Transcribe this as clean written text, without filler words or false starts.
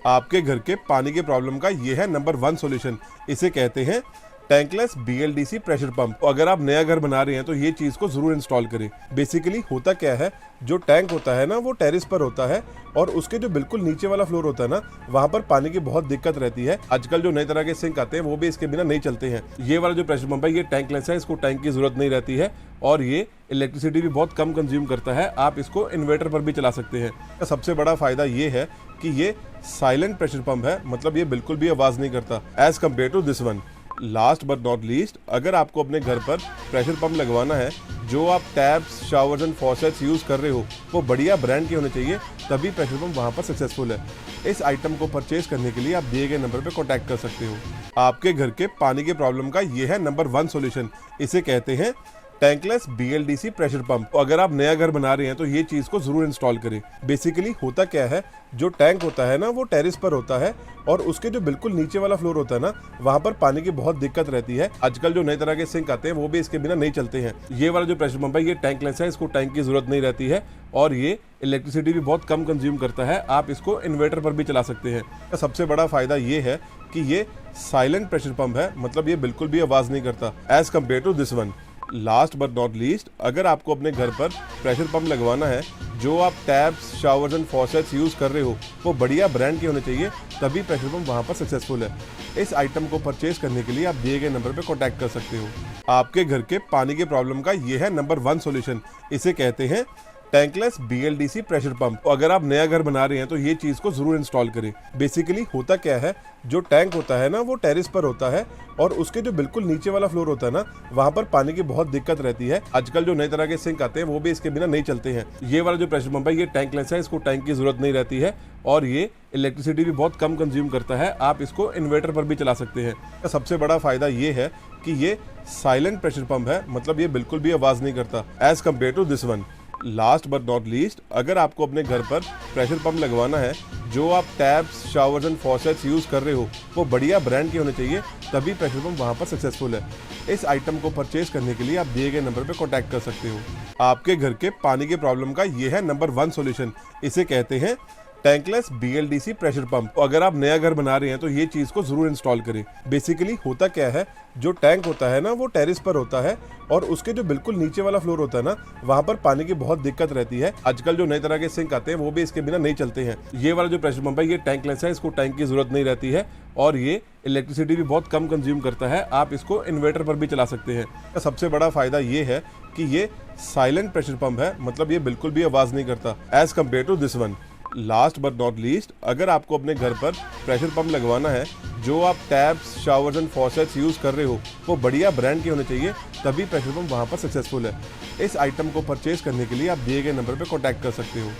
आपके घर के पानी के प्रॉब्लम का ये है नंबर 1 सॉल्यूशन। इसे कहते हैं टैंकलेस BLDC प्रेशर पंप। अगर आप नया घर बना रहे हैं तो ये चीज़ को ज़रूर इंस्टॉल करें। बेसिकली होता क्या है, जो टैंक होता है ना वो टेरेस पर होता है और उसके जो बिल्कुल नीचे वाला फ्लोर होता है ना, वहाँ पर पानी की बहुत दिक्कत रहती है। आजकल जो नए तरह के सिंक आते हैं वो भी इसके बिना नहीं चलते हैं। ये वाला जो प्रेशर पंप है ये टैंकलेस है, इसको टैंक की ज़रूरत नहीं रहती है और ये इलेक्ट्रिसिटी भी बहुत कम कंज्यूम करता है। आप इसको इन्वर्टर पर भी चला सकते हैं। सबसे बड़ा फ़ायदा ये है कि ये साइलेंट प्रेशर पंप है, मतलब ये बिल्कुल भी आवाज़ नहीं करता as compare to this one. Last but not least, अगर आपको अपने घर पर प्रेशर पंप लगवाना है, जो आप taps, showers and faucets use कर रहे हो वो बढ़िया ब्रांड के होने चाहिए, तभी प्रेशर पंप वहाँ पर सक्सेसफुल है। इस आइटम को परचेज करने के लिए आप दिए गए नंबर पर कॉन्टैक्ट कर सकते हो। आपके घर के पानी के प्रॉब्लम का ये है नंबर 1 सॉल्यूशन। इसे कहते हैं टैंकलेस BLDC प्रेशर पंप। अगर आप नया घर बना रहे हैं तो ये चीज़ को ज़रूर इंस्टॉल करें। बेसिकली होता क्या है, जो टैंक होता है ना वो टेरेस पर होता है और उसके जो बिल्कुल नीचे वाला फ्लोर होता है ना, वहाँ पर पानी की बहुत दिक्कत रहती है। आजकल जो नए तरह के सिंक आते हैं वो भी इसके बिना नहीं चलते हैं। ये वाला जो प्रेशर पंप है ये टैंकलेस है, इसको टैंक की ज़रूरत नहीं रहती है और ये इलेक्ट्रिसिटी भी बहुत कम कंज्यूम करता है। आप इसको इन्वर्टर पर भी चला सकते हैं। सबसे बड़ा फ़ायदा ये है कि ये साइलेंट प्रेशर पंप है, मतलब ये बिल्कुल भी आवाज़ नहीं करता as compare to this one. Last but not least, अगर आपको अपने घर पर प्रेशर पंप लगवाना है, जो आप taps, showers and faucets use कर रहे हो वो बढ़िया ब्रांड के होने चाहिए, तभी प्रेशर पंप वहाँ पर सक्सेसफुल है। इस आइटम को परचेज करने के लिए आप दिए गए नंबर पर कॉन्टैक्ट कर सकते हो। आपके घर के पानी के प्रॉब्लम का ये है नंबर 1 सॉल्यूशन। इसे कहते हैं टैंकलेस BLDC प्रेशर पंप। अगर आप नया घर बना रहे हैं तो ये चीज़ को ज़रूर इंस्टॉल करें। बेसिकली होता क्या है, जो टैंक होता है ना वो टेरेस पर होता है और उसके जो बिल्कुल नीचे वाला फ्लोर होता है ना, वहाँ पर पानी की बहुत दिक्कत रहती है। आजकल जो नए तरह के सिंक आते हैं वो भी इसके बिना नहीं चलते हैं। ये वाला जो प्रेशर पंप है ये टैंकलेस है, इसको टैंक की ज़रूरत नहीं रहती है और ये इलेक्ट्रिसिटी भी बहुत कम कंज्यूम करता है। आप इसको इन्वर्टर पर भी चला सकते हैं। सबसे बड़ा फ़ायदा ये है कि ये साइलेंट प्रेशर पंप है, मतलब ये बिल्कुल भी आवाज़ नहीं करता as compare to this one. Last but not least, अगर आपको अपने घर पर प्रेशर पंप लगवाना है, जो आप taps, showers and faucets use कर रहे हो वो बढ़िया ब्रांड के होने चाहिए, तभी प्रेशर पंप वहाँ पर सक्सेसफुल है। इस आइटम को परचेज करने के लिए आप दिए गए नंबर पर कॉन्टैक्ट कर सकते हो। आपके घर के पानी के प्रॉब्लम का ये है नंबर 1 सॉल्यूशन। इसे कहते हैं टैंकलेस BLDC प्रेशर पंप। अगर आप नया घर बना रहे हैं तो ये चीज़ को ज़रूर इंस्टॉल करें। बेसिकली होता क्या है, जो टैंक होता है ना वो टेरेस पर होता है और उसके जो बिल्कुल नीचे वाला फ्लोर होता है ना, वहाँ पर पानी की बहुत दिक्कत रहती है। आजकल जो नए तरह के सिंक आते हैं वो भी इसके बिना नहीं चलते हैं। ये वाला जो प्रेशर पंप है ये टैंकलेस है, इसको टैंक की ज़रूरत नहीं रहती है और ये इलेक्ट्रिसिटी भी बहुत कम कंज्यूम करता है। आप इसको इन्वर्टर पर भी चला सकते हैं। सबसे बड़ा फ़ायदा ये है कि ये साइलेंट प्रेशर पंप है, मतलब ये बिल्कुल भी आवाज़ नहीं करता as compare to this one. Last but not least, अगर आपको अपने घर पर प्रेशर पंप लगवाना है, जो आप taps, showers and faucets use कर रहे हो वो बढ़िया ब्रांड के होने चाहिए, तभी प्रेशर पंप वहाँ पर सक्सेसफुल है। इस आइटम को परचेज करने के लिए आप दिए गए नंबर पर कॉन्टैक्ट कर सकते हो।